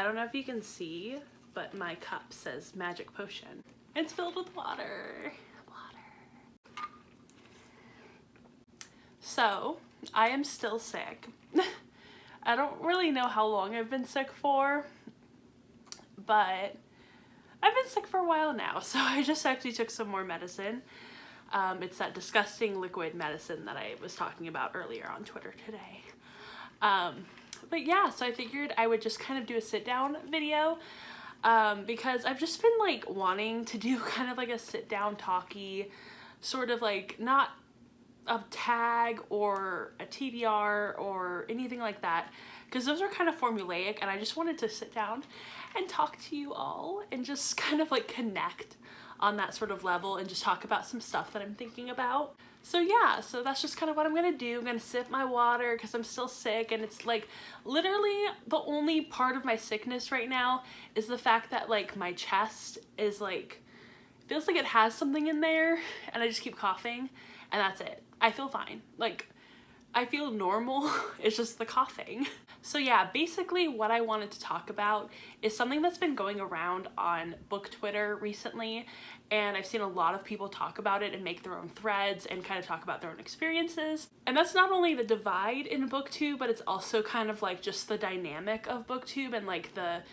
I don't know if you can see, but my cup says magic potion. It's filled with water. So, I am still sick. I don't really know how long I've been sick for, but I've been sick for a while now, so I just actually took some more medicine. It's that disgusting liquid medicine that I was talking about earlier on Twitter today. But yeah, so I figured I would just kind of do a sit down video because I've just been like wanting to do kind of like a sit down talky, sort of like not a tag or a TBR or anything like that, because those are kind of formulaic, and I just wanted to sit down and talk to you all and just kind of like connect on that sort of level and just talk about some stuff that I'm thinking about. So yeah, so that's just kind of what I'm gonna do. I'm gonna sip my water because I'm still sick, and it's like literally the only part of my sickness right now is the fact that like my chest is like, feels like it has something in there, and I just keep coughing, and that's it. I feel fine. Like, I feel normal. It's just the coughing. So yeah, basically what I wanted to talk about is something that's been going around on book Twitter recently, and I've seen a lot of people talk about it and make their own threads and kind of talk about their own experiences. And that's not only the divide in Booktube, but it's also kind of like just the dynamic of Booktube and like the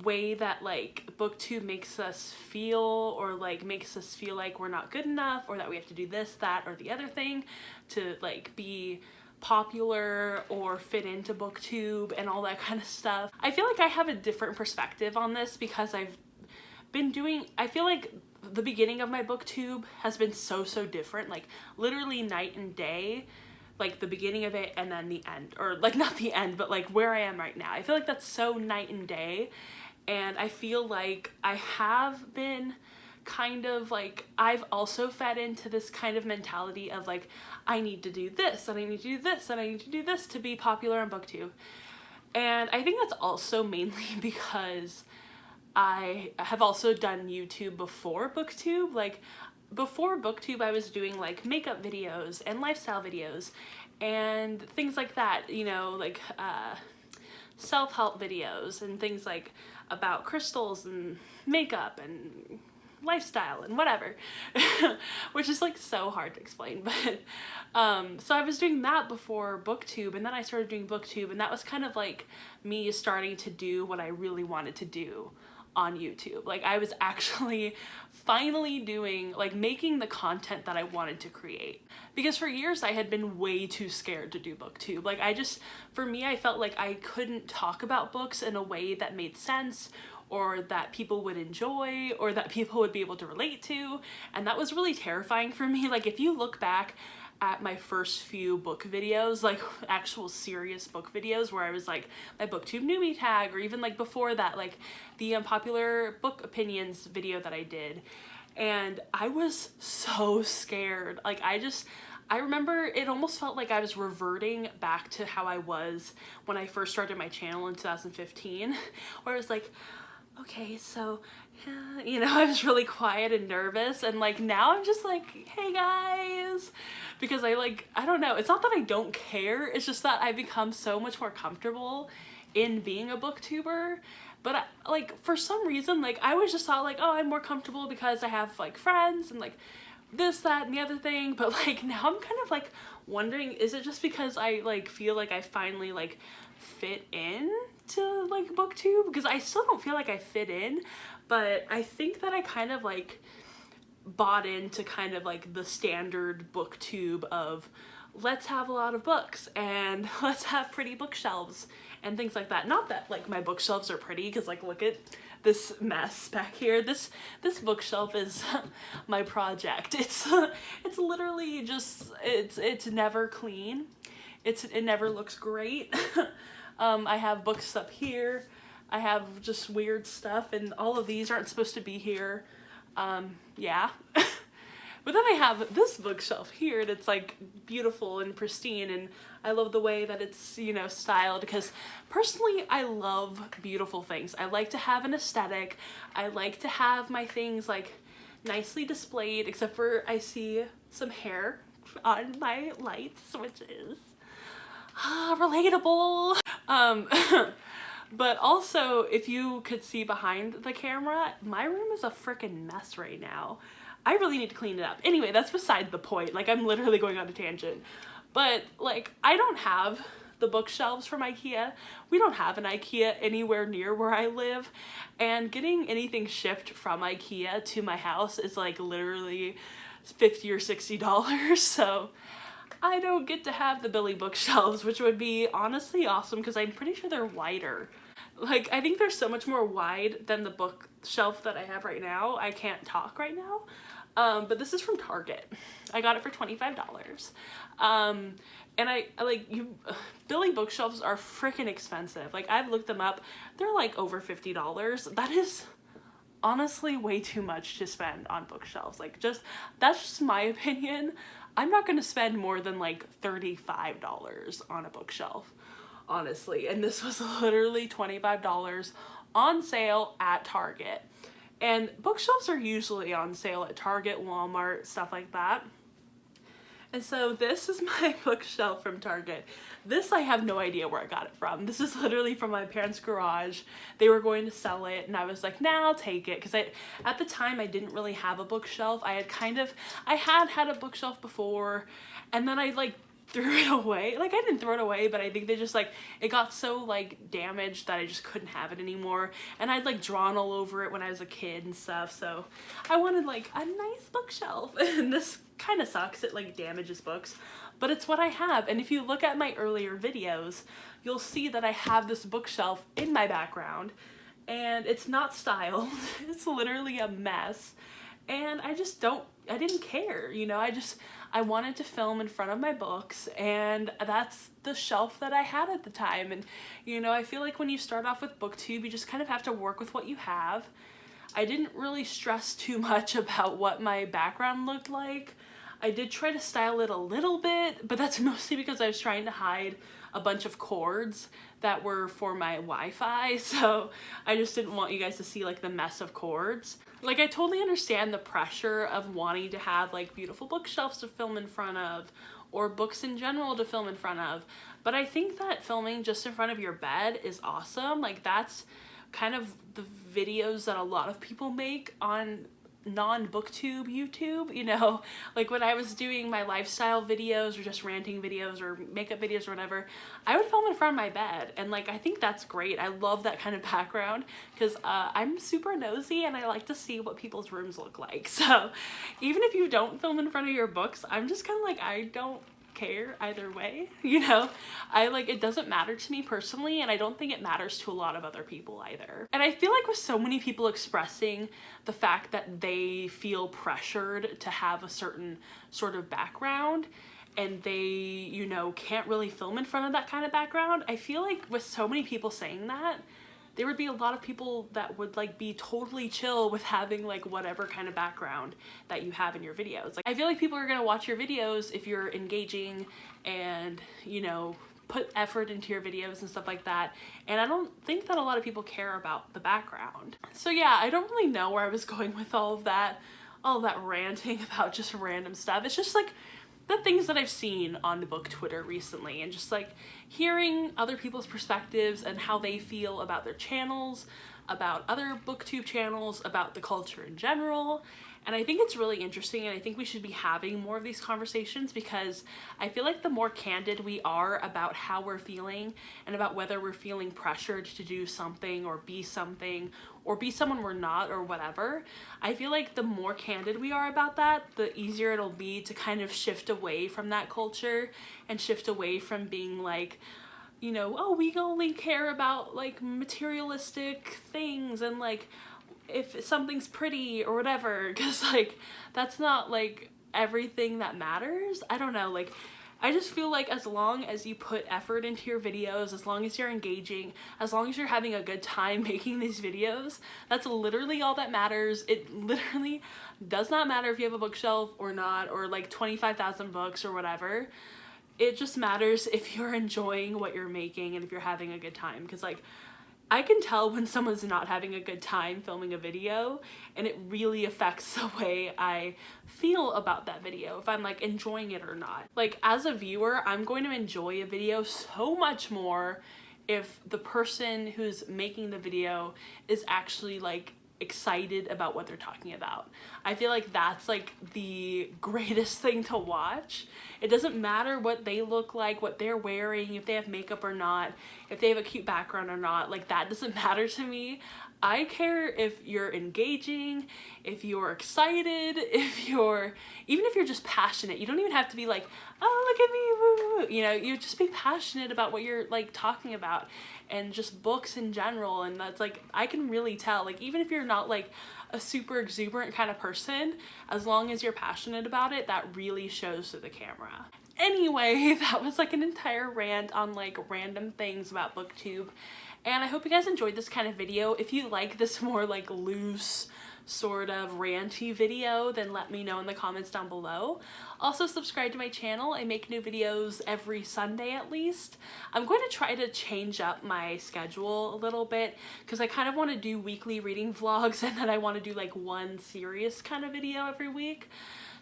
way that like Booktube makes us feel, or like makes us feel like we're not good enough, or that we have to do this, that, or the other thing to like be popular or fit into Booktube and all that kind of stuff. I feel like I have a different perspective on this because I've been doing, I feel like the beginning of my Booktube has been so different, like literally night and day, like the beginning of it and then the end, or like not the end, but like where I am right now. I feel like that's so night and day, and I feel like I have been kind of like, I've also fed into this kind of mentality of like, I need to do this, and I need to do this, and I need to do this to be popular on Booktube. And I think that's also mainly because I have also done YouTube before Booktube. Like, before Booktube, I was doing like makeup videos and lifestyle videos and things like that, you know, like self-help videos and things like about crystals and makeup and lifestyle and whatever, which is like so hard to explain. But so I was doing that before Booktube, and then I started doing Booktube, and that was kind of like me starting to do what I really wanted to do on YouTube. Like, I was actually finally doing, like, making the content that I wanted to create. Because for years I had been way too scared to do Booktube. Like, for me, I felt like I couldn't talk about books in a way that made sense, or that people would enjoy, or that people would be able to relate to. And that was really terrifying for me. Like, if you look back at my first few book videos, like actual serious book videos where I was like my Booktube newbie tag, or even like before that, like the unpopular book opinions video that I did, and I was so scared. Like, I remember it almost felt like I was reverting back to how I was when I first started my channel in 2015, where I was like, okay, so, you know, I was really quiet and nervous, and like now I'm just like, hey guys, because I don't know, it's not that I don't care, it's just that I've become so much more comfortable in being a booktuber. But like, for some reason, like, I was just thought like, oh, I'm more comfortable because I have like friends and like this, that, and the other thing. But like now I'm kind of like wondering, is it just because I like feel like I finally like fit in to like Booktube? Because I still don't feel like I fit in, but I think that I kind of like bought into kind of like the standard Booktube of let's have a lot of books and let's have pretty bookshelves and things like that. Not that like my bookshelves are pretty, because like look at this mess back here. This bookshelf is my project. It's literally just, it's never clean. It never looks great. I have books up here. I have just weird stuff, and all of these aren't supposed to be here. Yeah. But then I have this bookshelf here that's like beautiful and pristine, and I love the way that it's, you know, styled, because personally I love beautiful things. I like to have an aesthetic. I like to have my things like nicely displayed, except for I see some hair on my lights, which is relatable. But also, if you could see behind the camera, my room is a freaking mess right now. I really need to clean it up. Anyway, that's beside the point. Like, I'm literally going on a tangent. But, like, I don't have the bookshelves from IKEA. We don't have an IKEA anywhere near where I live. And getting anything shipped from IKEA to my house is, like, literally $50 or $60. So I don't get to have the Billy bookshelves, which would be honestly awesome because I'm pretty sure they're wider. Like, I think they're so much more wide than the bookshelf that I have right now. I can't talk right now. But this is from Target. I got it for $25. And I like, Billy bookshelves are freaking expensive. Like, I've looked them up. They're like over $50. That is honestly way too much to spend on bookshelves. Like, that's just my opinion. I'm not gonna spend more than like $35 on a bookshelf, honestly. And this was literally $25 on sale at Target. And bookshelves are usually on sale at Target, Walmart, stuff like that. And so this is my bookshelf from Target. This, I have no idea where I got it from. This is literally from my parents' garage. They were going to sell it and I was like, nah, I'll take it. Because at the time I didn't really have a bookshelf. I had a bookshelf before and then I like threw it away. Like, I didn't throw it away, but I think they just like, it got so like damaged that I just couldn't have it anymore. And I'd like drawn all over it when I was a kid and stuff. So I wanted like a nice bookshelf. And this kind of sucks. It like damages books, but it's what I have. And if you look at my earlier videos, you'll see that I have this bookshelf in my background and it's not styled. It's literally a mess. And I didn't care, you know, I wanted to film in front of my books and that's the shelf that I had at the time. And, you know, I feel like when you start off with Booktube, you just kind of have to work with what you have. I didn't really stress too much about what my background looked like. I did try to style it a little bit, but that's mostly because I was trying to hide a bunch of cords that were for my Wi-Fi, so I just didn't want you guys to see like the mess of cords. Like, I totally understand the pressure of wanting to have like beautiful bookshelves to film in front of, or books in general to film in front of, but I think that filming just in front of your bed is awesome. Like, that's kind of the videos that a lot of people make on non-Booktube YouTube, you know, like when I was doing my lifestyle videos or just ranting videos or makeup videos or whatever, I would film in front of my bed. And like, I think that's great. I love that kind of background because I'm super nosy and I like to see what people's rooms look like. So even if you don't film in front of your books, I'm just kind of like, I don't care either way, you know. It doesn't matter to me personally, and I don't think it matters to a lot of other people either. And I feel like with so many people expressing the fact that they feel pressured to have a certain sort of background and they, you know, can't really film in front of that kind of background, I feel like with so many people saying that, there would be a lot of people that would like be totally chill with having like whatever kind of background that you have in your videos. Like, I feel like people are gonna watch your videos if you're engaging and, you know, put effort into your videos and stuff like that. And I don't think that a lot of people care about the background. So yeah, I don't really know where I was going with all of that ranting about just random stuff. It's just like the things that I've seen on the book Twitter recently and just like hearing other people's perspectives and how they feel about their channels, about other Booktube channels, about the culture in general. And I think it's really interesting, and I think we should be having more of these conversations because I feel like the more candid we are about how we're feeling and about whether we're feeling pressured to do something or be someone we're not or whatever, I feel like the more candid we are about that, the easier it'll be to kind of shift away from that culture and shift away from being like, you know, oh, we only care about like materialistic things and like if something's pretty or whatever, because like that's not like everything that matters. I don't know, like I just feel like as long as you put effort into your videos, as long as you're engaging, as long as you're having a good time making these videos, that's literally all that matters. It literally does not matter if you have a bookshelf or not, or like 25,000 books or whatever. It just matters if you're enjoying what you're making and if you're having a good time, because like I can tell when someone's not having a good time filming a video, and it really affects the way I feel about that video, if I'm like enjoying it or not. Like as a viewer, I'm going to enjoy a video so much more if the person who's making the video is actually like excited about what they're talking about. I feel like that's like the greatest thing to watch. It doesn't matter what they look like, what they're wearing, if they have makeup or not, if they have a cute background or not, like that doesn't matter to me. I care if you're engaging, if you're excited, even if you're just passionate. You don't even have to be like, oh, look at me, woo, woo. You know, you just be passionate about what you're like talking about and just books in general. And that's like, I can really tell, like, even if you're not like a super exuberant kind of person, as long as you're passionate about it, that really shows to the camera. Anyway, that was like an entire rant on like random things about Booktube. And I hope you guys enjoyed this kind of video. If you like this more like loose sort of ranty video, then let me know in the comments down below. Also subscribe to my channel. I make new videos every Sunday at least. I'm going to try to change up my schedule a little bit because I kind of want to do weekly reading vlogs and then I want to do like one serious kind of video every week.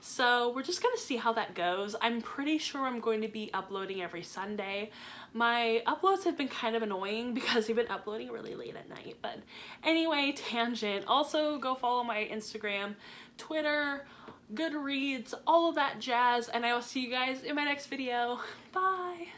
So we're just gonna see how that goes. I'm pretty sure I'm going to be uploading every Sunday. My uploads have been kind of annoying because I've been uploading really late at night. But anyway, tangent. Also go follow my Instagram, Twitter, Goodreads, all of that jazz. And I will see you guys in my next video. Bye!